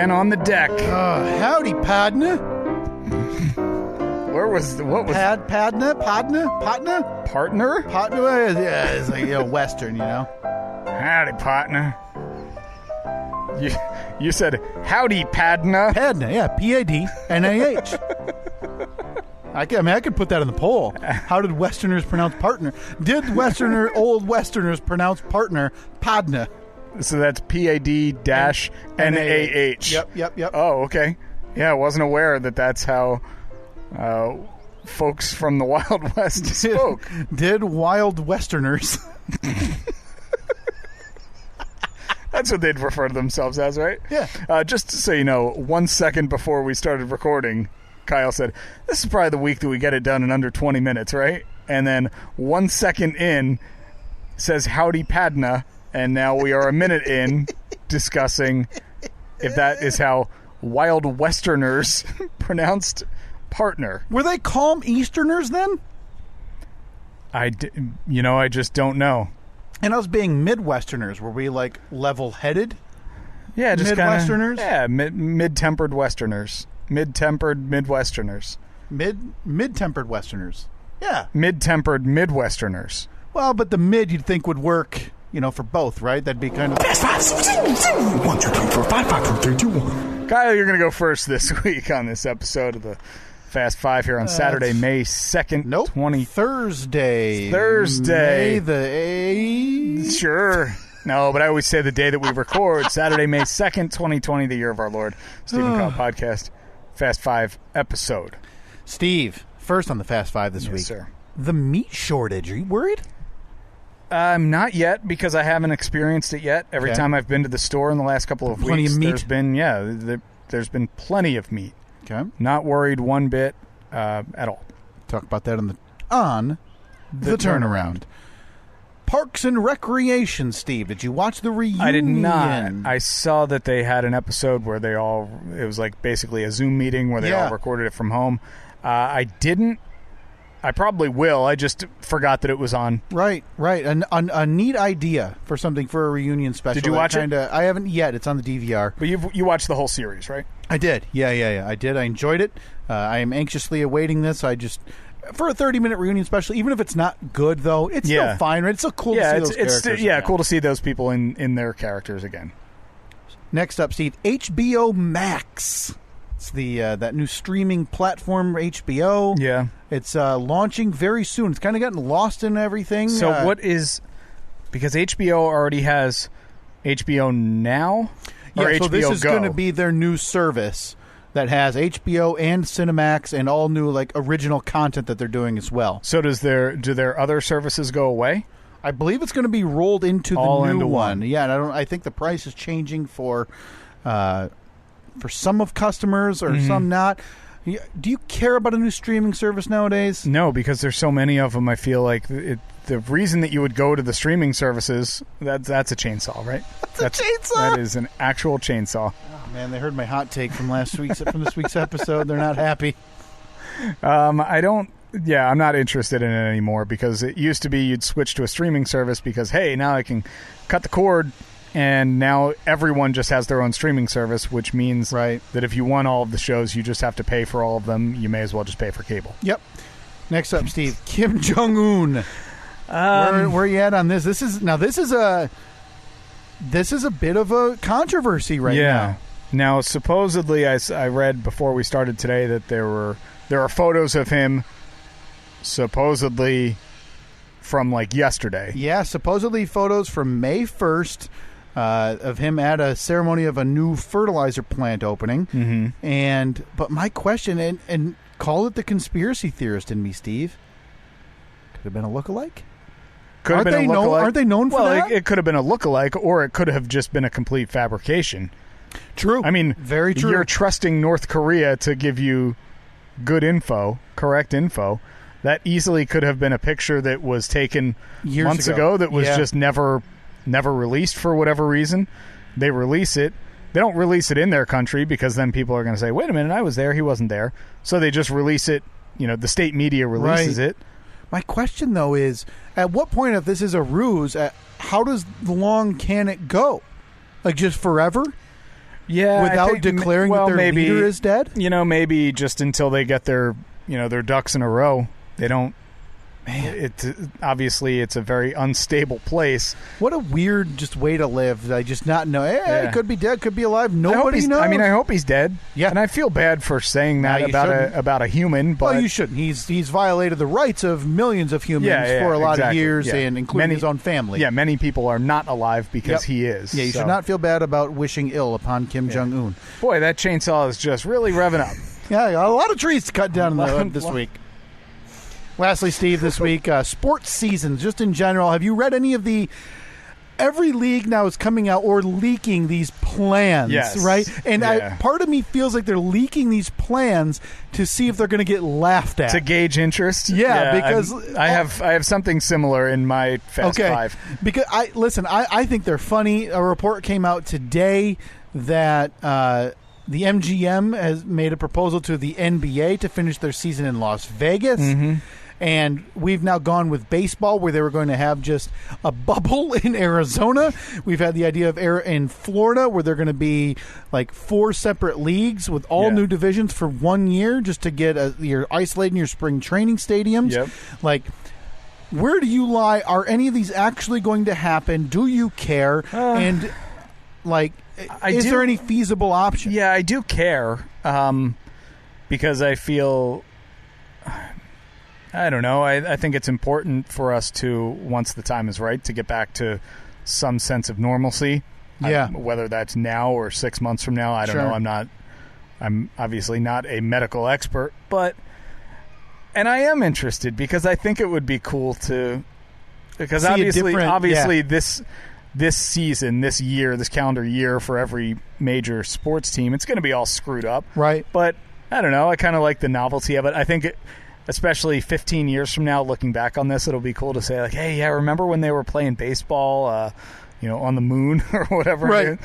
again on the deck. Howdy, Padna. What was Padna? partner? Padna? Yeah, it's like, Western, Howdy, partner. You said howdy, Padna. Padna, yeah, Padnah. I could put that in the poll. How did Westerners pronounce partner? Did old Westerners pronounce partner Padna? So that's PAD-NAH. Yep. Oh, okay. Yeah, I wasn't aware that that's how folks from the Wild West spoke. Did Wild Westerners? That's what they'd refer to themselves as, right? Yeah. Just so you know, 1 second before we started recording, Kyle said, this is probably the week that we get it done in under 20 minutes, right? And then 1 second in, says howdy, Padna, and now we are a minute in discussing if that is how Wild Westerners pronounced partner. Were they calm Easterners then? I just don't know. And us being Midwesterners, were we like level-headed? Yeah, just Midwesterners? Yeah, mid-tempered Westerners. Mid-tempered Midwesterners. Mid-tempered Westerners. Yeah. Mid-tempered Midwesterners. Well, but the mid you'd think would work, for both, right? That'd be kind of... Fast 5, 1, 2, 3, 4, 5, 5, 4, 3, 2, 1. Kyle, you're going to go first this week on this episode of the Fast Five here on Saturday, May 2nd. Nope. Thursday. May the 8th. Sure. No, but I always say the day that we record, Saturday, May 2nd, 2020, the year of our Lord. Stephen Kyle Podcast, Fast Five episode. Steve, first on the Fast Five this week. Yes, sir. The meat shortage. Are you worried? Not yet, because I haven't experienced it yet. Every time I've been to the store in the last couple of plenty weeks, of meat? there's been plenty of meat. Okay. Not worried one bit at all. Talk about that on the turnaround. Parks and Recreation, Steve. Did you watch the reunion? I did not. I saw that they had an episode where it was like basically a Zoom meeting where they all recorded it from home. I didn't. I probably will. I just forgot that it was on. Right. A neat idea for something for a reunion special. Did you watch it? I haven't yet. It's on the DVR. But you watched the whole series, right? I did. Yeah. I did. I enjoyed it. I am anxiously awaiting this. For a 30-minute reunion special, even if it's not good, though, it's still fine, right? It's still cool to see those characters. Cool to see those people in their characters again. Next up, Steve, HBO Max. It's the that new streaming platform, HBO. Yeah. It's launching very soon. It's kind of gotten lost in everything. So because HBO already has HBO Now? Or HBO so this is Go? going to be their new service that has HBO and Cinemax and all new original content that they're doing as well. So do their other services go away? I believe it's going to be rolled into all the new into one. Yeah, and I think the price is changing for some of customers or some not. Do you care about a new streaming service nowadays? No, because there's so many of them. I feel like the reason that you would go to the streaming services, that's a chainsaw, right? That's a chainsaw? That is an actual chainsaw. Oh, man, they heard my hot take from this week's episode. They're not happy. I'm not interested in it anymore because it used to be you'd switch to a streaming service because, hey, now I can cut the cord. And now everyone just has their own streaming service, which means that if you want all of the shows, you just have to pay for all of them. You may as well just pay for cable. Yep. Next up, Steve, Kim Jong-un. Where are you at on this? This is a bit of a controversy now. Yeah. Now, supposedly, I read before we started today that there are photos of him supposedly from yesterday. Yeah, supposedly photos from May 1st. Of him at a ceremony of a new fertilizer plant opening. Mm-hmm. But my question, and call it the conspiracy theorist in me, Steve, could have been a lookalike? Aren't they known for that? Well, it could have been a lookalike, or it could have just been a complete fabrication. True. I mean, very true. You're trusting North Korea to give you good info, correct info. That easily could have been a picture that was taken months ago that was just never released for whatever reason. They release it. They don't release it in their country because then people are going to say, wait a minute, I was there, he wasn't there. So they just release it, the state media releases it. My question, though, is at what point, if this is a ruse, how long can it go? Just forever? Yeah, without declaring that their leader is dead? Maybe just until they get their ducks in a row. They don't. Man, obviously it's a very unstable place. What a weird just way to live. I just not know. He could be dead, could be alive. Nobody knows. I hope he's dead. Yeah, and I feel bad for saying that about a human. But you shouldn't. He's violated the rights of millions of humans for a lot of years, and including his own family. Yeah, many people are not alive because he is. Yeah, you should not feel bad about wishing ill upon Kim Jong-un. Boy, that chainsaw is just really revving up. Yeah, a lot of trees to cut down this week. Lastly, Steve, this week, sports seasons, just in general, have you read any of every league now is coming out or leaking these plans, right? And part of me feels like they're leaking these plans to see if they're going to get laughed at. To gauge interest? Yeah, because I have something similar in my Fast Five. Because I think they're funny. A report came out today that the MGM has made a proposal to the NBA to finish their season in Las Vegas. Mm-hmm. And we've now gone with baseball, where they were going to have just a bubble in Arizona. We've had the idea of in Florida, where they're going to be like 4 separate leagues with all new divisions for 1 year, just to get you're isolating your spring training stadiums. Yep. Like, where do you lie? Are any of these actually going to happen? Do you care? And is there any feasible option? Yeah, I do care, because I feel. I don't know. I think it's important for us to, once the time is right, to get back to some sense of normalcy. Yeah. Whether that's now or 6 months from now, I don't know. I'm obviously not a medical expert, and I am interested because I think it would be cool because obviously this season, this year, this calendar year for every major sports team, it's going to be all screwed up. Right. But I don't know. I kind of like the novelty of it. I think especially 15 years from now, looking back on this, it'll be cool to say, like, hey, yeah, remember when they were playing baseball, on the moon or whatever. Right.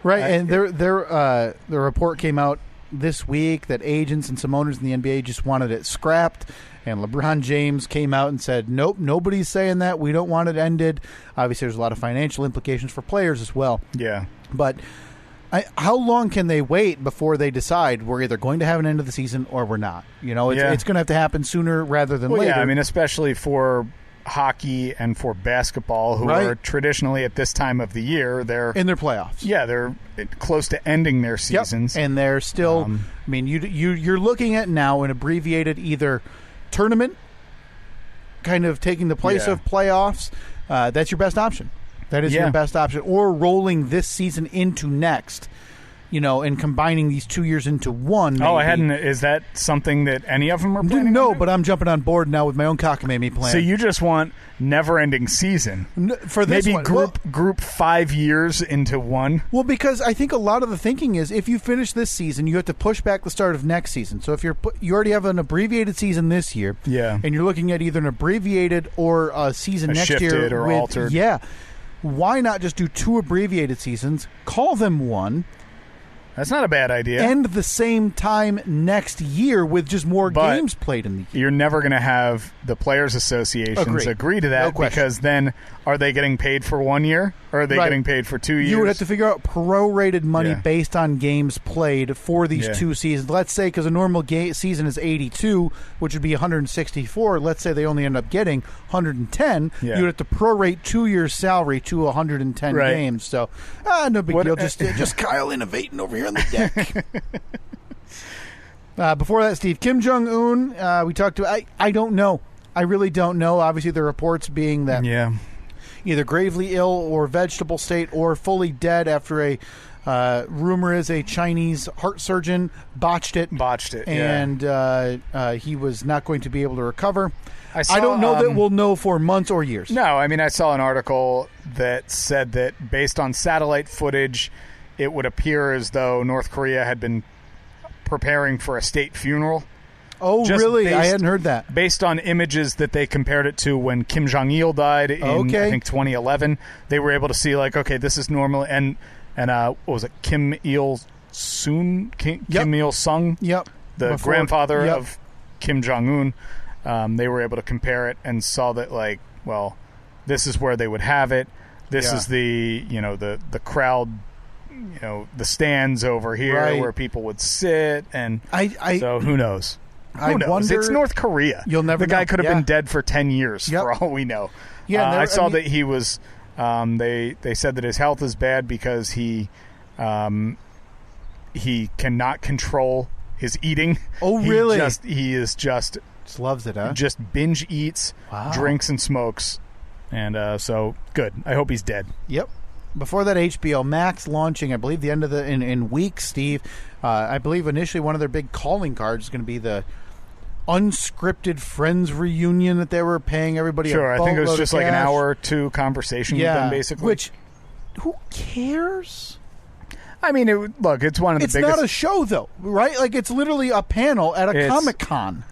Right. And the report came out this week that agents and some owners in the NBA just wanted it scrapped. And LeBron James came out and said, nope, nobody's saying that. We don't want it ended. Obviously, there's a lot of financial implications for players as well. Yeah. But how long can they wait before they decide we're either going to have an end of the season or we're not? It's going to have to happen sooner rather than later. Yeah, especially for hockey and for basketball, who are traditionally at this time of the year, they're in their playoffs. Yeah, they're close to ending their seasons, and they're still. You're looking at now an abbreviated either tournament, kind of taking the place of playoffs. That's your best option. That is your best option. Or rolling this season into next, and combining these 2 years into one. Maybe. Oh, I hadn't. Is that something that any of them are planning? No, but I'm jumping on board now with my own cockamamie plan. So you just want never-ending season for this maybe one. Group 5 years into one. Well, because I think a lot of the thinking is if you finish this season, you have to push back the start of next season. So if you already have an abbreviated season this year, and you're looking at either an abbreviated or a season next shifted year or altered, why not just do 2 abbreviated seasons, call them one? That's not a bad idea. End the same time next year with just more games played in the year. You're never going to have the Players Associations agree to that, because then are they getting paid for 1 year or are they getting paid for 2 years? You would have to figure out prorated money based on games played for these 2 seasons. Let's say, because a normal season is 82, which would be 164. Let's say they only end up getting 110. You would have to prorate 2 years' salary to 110 games. So, no big deal. Just Kyle innovating over here on the deck. Before that, Steve, Kim Jong-un, we talked to. I don't know. I really don't know. Obviously, the reports being that either gravely ill or vegetable state or fully dead after a rumor is a Chinese heart surgeon botched it, and he was not going to be able to recover. I don't know that we'll know for months or years. No, I saw an article that said that based on satellite footage, it would appear as though North Korea had been preparing for a state funeral. Oh, really? I hadn't heard that. Based on images that they compared it to when Kim Jong-il died in, I think, 2011, they were able to see, like, okay, this is normal. And what was it, Kim Il-sung? Kim Il-sung? The grandfather of Kim Jong-un. They were able to compare it and saw that, like, well, this is where they would have it. This is the crowd the stands over here where people would sit, and so who knows? Who knows? Wonder, it's North Korea. You'll never. The guy could have been dead for 10 years for all we know. Yeah, I saw that he was. They said that his health is bad because he cannot control his eating. Oh, really? He just loves it, huh? Just binge eats, drinks, and smokes, and so good. I hope he's dead. Yep. Before that, HBO Max launching, I believe, the end of in weeks, Steve. I believe initially one of their big calling cards is going to be the unscripted Friends reunion that they were paying everybody. Sure, I think it was just like an hour or two conversation with them, basically. Which, who cares? I mean, it's one of the biggest. It's not a show, though, right? Like, it's literally a panel at a Comic-Con.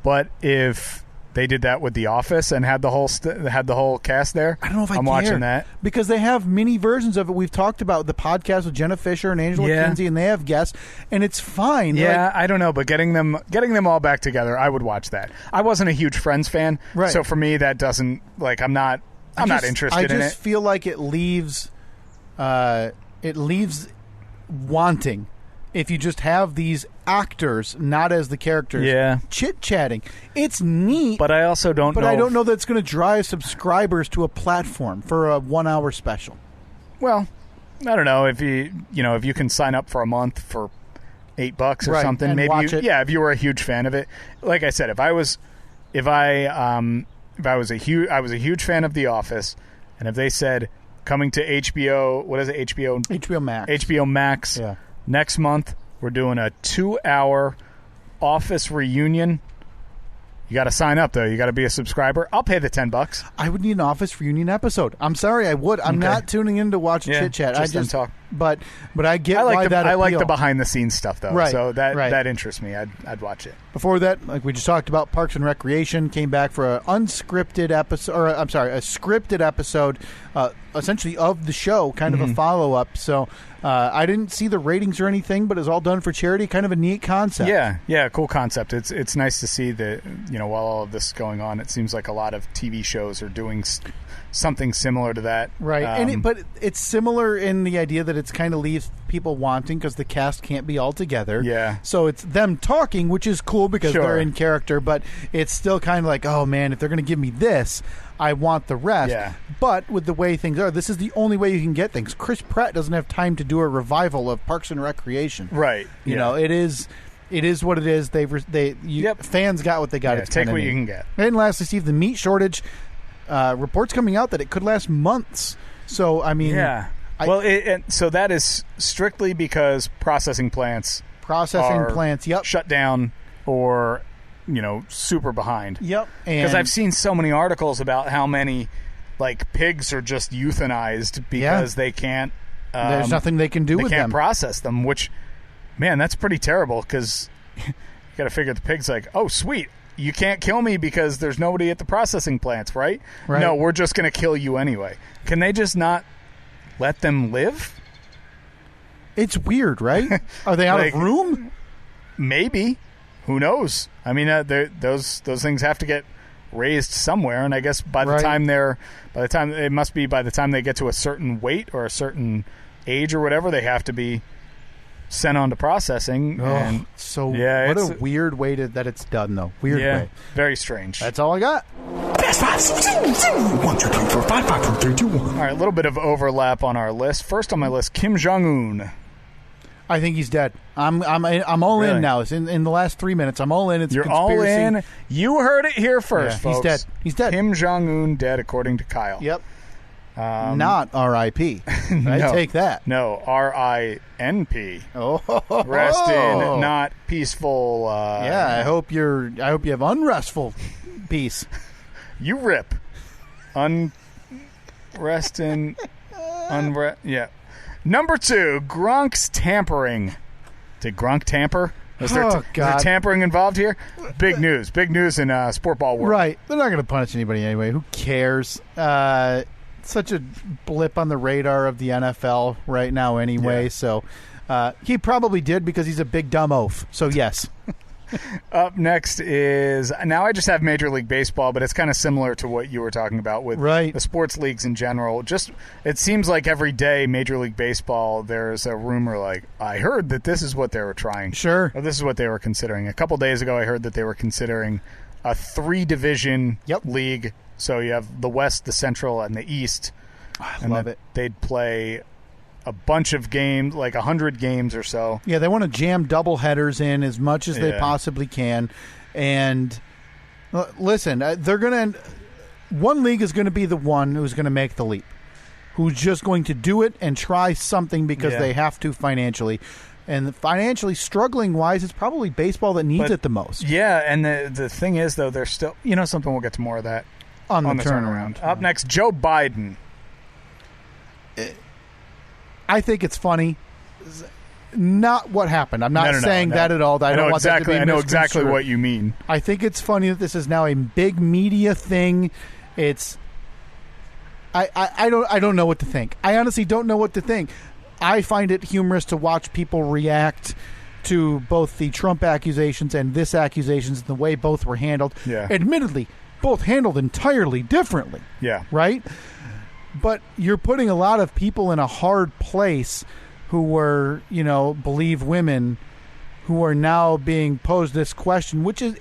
But if they did that with The Office and had the whole cast there, I don't know if I'm watching that, because they have mini versions of it. We've talked about the podcast with Jenna Fisher and Angela Kinsey, and they have guests, and it's fine. Yeah, I don't know, but getting them all back together, I would watch that. I wasn't a huge Friends fan, so for me, that doesn't I'm not interested in it. I just feel like it leaves wanting. If you just have these actors, not as the characters, chit-chatting. It's neat. But I also don't know. But I don't know that it's going to drive subscribers to a platform for a 1 hour special. Well, I don't know. If you can sign up for a month for $8 or something, and maybe watch it. If you were a huge fan of it. Like I said, I was a huge fan of The Office, and if they said coming to HBO, what is it? HBO Max. HBO Max. Yeah. Next month, we're doing a 2-hour Office reunion. You got to sign up, though. You got to be a subscriber. I'll pay the $10. I would need an Office reunion episode. I'm sorry, I would. I'm not tuning in to watch chit chat. I just talk. But I get why that. I like the behind the scenes stuff, though. Right. So that interests me. I'd watch it. Before that, like we just talked about, Parks and Recreation came back for an unscripted episode, or a scripted episode, essentially of the show, kind of a follow up. So I didn't see the ratings or anything, but it's all done for charity. Kind of a neat concept. Yeah, cool concept. It's nice to see that while all of this is going on, it seems like a lot of TV shows are doing something similar to that. Right, but it's similar in the idea that it's kind of leaves people wanting because the cast can't be all together. Yeah. So it's them talking, which is cool because they're in character, but it's still kind of like, oh man, if they're going to give me this, I want the rest. Yeah. But with the way things are, this is the only way you can get things. Chris Pratt doesn't have time to do a revival of Parks and Recreation. Right. You know, it is what it is. Fans got what they got. Yeah, take what you can get. And lastly, Steve, the meat shortage. Reports coming out that it could last months. So, I mean... Yeah. So that is strictly because processing plants shut down or, super behind. Yep. Because I've seen so many articles about how many, pigs are just euthanized because they can't... there's nothing they can do with them. They can't process them, which, man, that's pretty terrible because you got to figure the pig's like, oh, sweet. You can't kill me because there's nobody at the processing plants, right? No, we're just going to kill you anyway. Can they just not let them live? It's weird, right? Are they out of room? Maybe. Who knows? I mean, those things have to get raised somewhere, and I guess by the time they get to a certain weight or a certain age or whatever, they have to be sent on to processing. And what a weird way that it's done, though. Weird way. Very strange. That's all I got. Fast five. 1, 2, 3, 4, 5, 5, 4, 3, 2, 1. All right, a little bit of overlap on our list. First on my list, Kim Jong-un. I think he's dead. I'm all in now. It's in the last 3 minutes. I'm all in. It's You're a conspiracy. all in. You heard it here first, folks. He's dead. Kim Jong-un dead, according to Kyle. Yep. Not R.I.P. Right? No, take that. No, R.I.N.P. Oh, rest in not peaceful. I hope you have unrestful peace. You rip. Rest in unrest. Yeah. Number 2, Gronk's tampering. Did Gronk tamper? Is there tampering involved here? Big news in sport ball world. Right. They're not going to punish anybody anyway. Who cares? Such a blip on the radar of the NFL right now anyway. Yeah. So he probably did because he's a big dumb oaf. So yes. Up next is, now I just have Major League Baseball, but it's kind of similar to what you were talking about with the sports leagues in general. Just, it seems like every day Major League Baseball, there's a rumor like, I heard that this is what they were trying. Sure. Or this is what they were considering. A couple days ago, I heard that they were considering a 3-division league. So you have the West, the Central, and the East. I love it. They'd play a bunch of games, like 100 games or so. Yeah, they want to jam double headers in as much as they possibly can. And listen, they're going to one league is going to be the one who's going to make the leap, who's just going to do it and try something because they have to financially. And financially struggling wise, it's probably baseball that needs it the most. Yeah, and the thing is, though, they're still, something, we'll get to more of that on the turnaround. Up next, Joe Biden. I think it's funny. Not what happened. I'm not saying that at all. I don't want that to be misconstrued. I know exactly what you mean. I think it's funny that this is now a big media thing. It's I don't know what to think. I honestly don't know what to think. I find it humorous to watch people react to both the Trump accusations and this accusations and the way both were handled. Yeah. Admittedly, both handled entirely differently. Yeah. Right? But you're putting a lot of people in a hard place who were, believe women, who are now being posed this question, which is,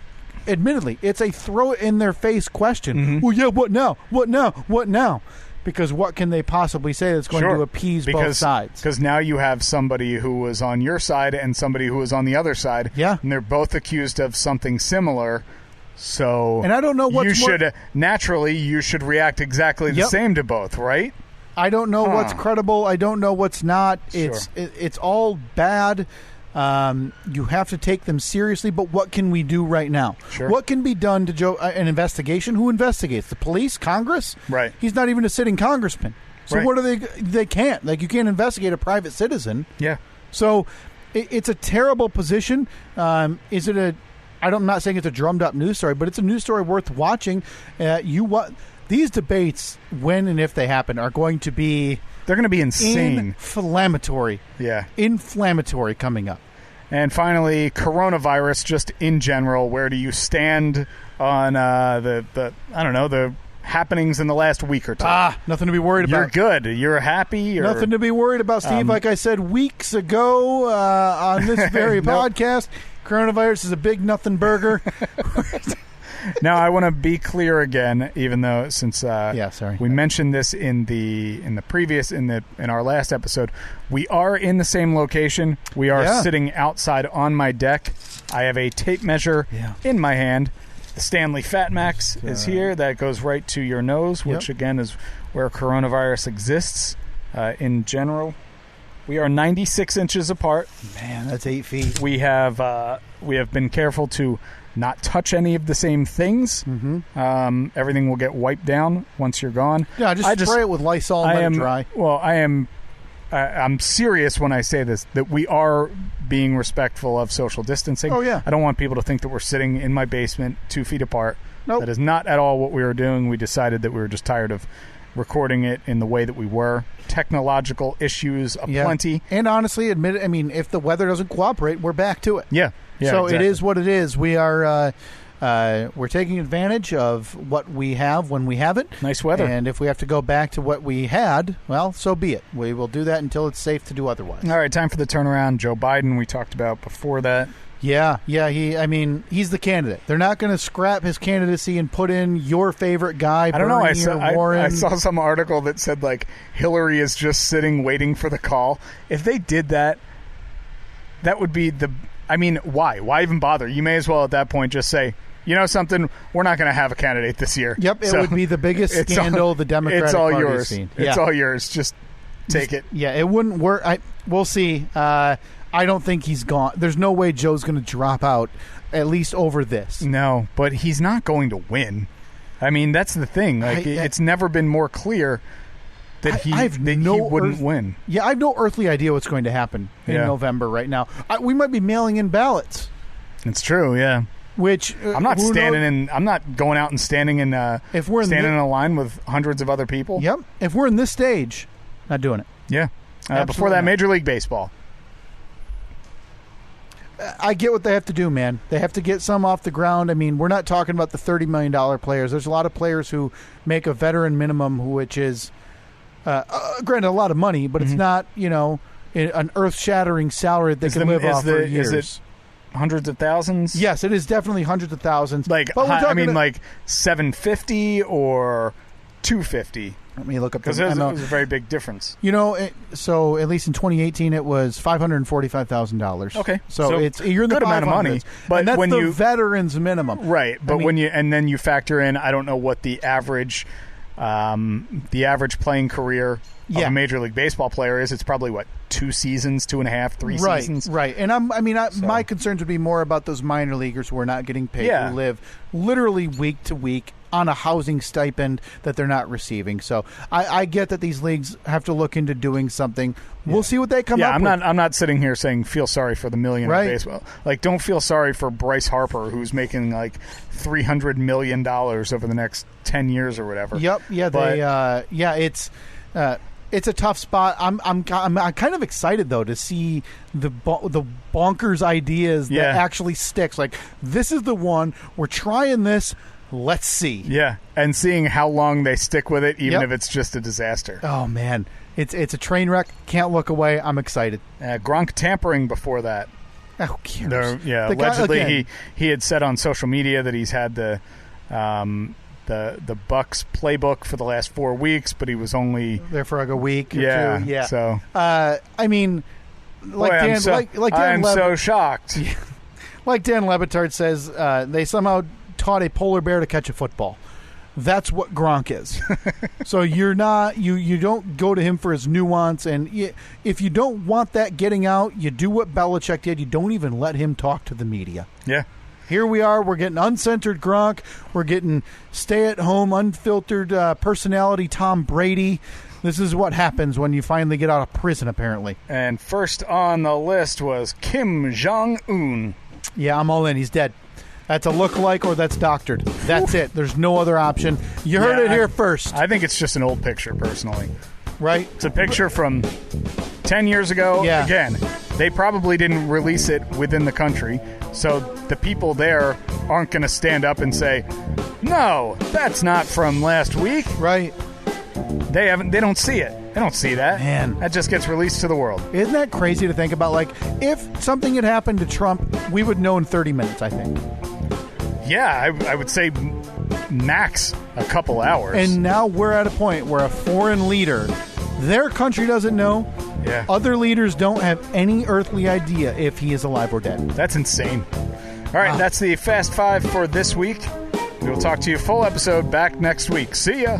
admittedly, it's a throw-it-in-their-face question. Mm-hmm. Well, yeah, what now? What now? What now? Because what can they possibly say that's going to appease both sides? Because now you have somebody who was on your side and somebody who was on the other side. Yeah. And they're both accused of something similar. So, and I don't know what you should react exactly the same to both, right? I don't know what's credible. I don't know what's not. Sure. It's all bad. You have to take them seriously. But what can we do right now? Sure. What can be done to Joe? An investigation? Who investigates? The police? Congress? Right. He's not even a sitting congressman. So what are they? They can't. Like, you can't investigate a private citizen. Yeah. So it's a terrible position. Is it a? I'm not saying it's a drummed up news story, but it's a news story worth watching. These debates, when and if they happen, are going to be... They're going to be insane. Inflammatory. Yeah. Inflammatory coming up. And finally, coronavirus, just in general. Where do you stand on the happenings in the last week or two? Nothing to be worried about. You're good. You're happy. Nothing to be worried about, Steve. Like I said weeks ago on this very podcast, coronavirus is a big nothing burger. Now, I want to be clear again, even though since we mentioned this in our last episode, we are in the same location. We are sitting outside on my deck. I have a tape measure in my hand. The Stanley Fat Max is here. That goes right to your nose, which again is where coronavirus exists in general. We are 96 inches apart. Man, that's 8 feet. We have been careful to not touch any of the same things. Mm-hmm. Everything will get wiped down once you're gone. Yeah, just spray it with Lysol and let it dry. Well, I'm serious when I say this, that we are being respectful of social distancing. Oh, yeah. I don't want people to think that we're sitting in my basement 2 feet apart. Nope. That is not at all what we were doing. We decided that we were just tired of recording it in the way that we were. Technological issues aplenty. And honestly, if the weather doesn't cooperate, we're back to it. Yeah. So exactly. It is what it is. We are we're taking advantage of what we have when we have it. Nice weather. And if we have to go back to what we had, well, so be it. We will do that until it's safe to do otherwise. All right, time for the turnaround. Joe Biden, we talked about before that. Yeah, he's the candidate. They're not going to scrap his candidacy and put in your favorite guy, I don't know. Warren. I saw some article that said, like, Hillary is just sitting waiting for the call. If they did that, that would be why? Why even bother? You may as well at that point just say, you know something, we're not going to have a candidate this year. Yep, it would be the biggest scandal the Democratic Party has seen. It's all yours. Just take it. Yeah, it wouldn't work. We'll see. I don't think he's gone. There's no way Joe's going to drop out, at least over this. No, but he's not going to win. That's the thing. It's never been more clear that he wouldn't win. Yeah, I have no earthly idea what's going to happen in November right now. We might be mailing in ballots. It's true, yeah. Which I'm not I'm not going out and standing in. If we're standing in a line with hundreds of other people. Yep. If we're in this stage, not doing it. Yeah. Before that, Major League Baseball. I get what they have to do, man. They have to get some off the ground. I mean, we're not talking about the $30 million players. There's a lot of players who make a veteran minimum, which is, granted, a lot of money, but it's not, an earth-shattering salary that they can live off for years. Is it hundreds of thousands? Yes, it is definitely hundreds of thousands. Like, like $750 or $250. Let me look up because it was a very big difference. So at least in 2018, it was $545,000. Okay, so you're in the good amount of money, but and that's when the veterans minimum, right? But then you factor in, I don't know what the average playing career of a Major League Baseball player is. It's probably 2 seasons, 2.5, 3 seasons, right? And my concerns would be more about those minor leaguers who are not getting paid, who live literally week to week on a housing stipend that they're not receiving. So I get that these leagues have to look into doing something. We'll see what they come up with. I'm not sitting here saying feel sorry for the million in baseball. Like, don't feel sorry for Bryce Harper, who's making like $300 million over the next 10 years or whatever. Yep. Yeah. It's a tough spot. I'm kind of excited though to see the bonkers ideas that actually sticks. Like, this is the one, we're trying this. Let's see. Yeah, and seeing how long they stick with it, even if it's just a disaster. Oh, man. It's a train wreck. Can't look away. I'm excited. Gronk tampering before that. Who cares? Allegedly he had said on social media that he's had the Bucks playbook for the last 4 weeks, but he was only there for like a week or 2. Yeah. So I mean, I'm so shocked. Like Dan Le Batard says, they somehow taught a polar bear to catch a football. That's what Gronk is. So you're not you don't go to him for his nuance, and if you don't want that getting out, you do what Belichick did. You don't even let him talk to the media. Yeah. Here we are. We're getting uncensored Gronk. We're getting stay-at-home, unfiltered personality Tom Brady. This is what happens when you finally get out of prison, apparently. And first on the list was Kim Jong-un. Yeah, I'm all in. He's dead. That's a lookalike or that's doctored. That's it. There's no other option. You heard it here first. I think it's just an old picture, personally. Right? It's a picture from 10 years ago. Yeah. Again, they probably didn't release it within the country, so the people there aren't going to stand up and say, no, that's not from last week. Right. They don't see it. They don't see that. Man. That just gets released to the world. Isn't that crazy to think about? Like, if something had happened to Trump, we would know in 30 minutes, I think. Yeah, I would say max a couple hours. And now we're at a point where a foreign leader, their country doesn't know. Yeah. Other leaders don't have any earthly idea if he is alive or dead. That's insane. All right, That's the Fast Five for this week. We will talk to you full episode back next week. See ya.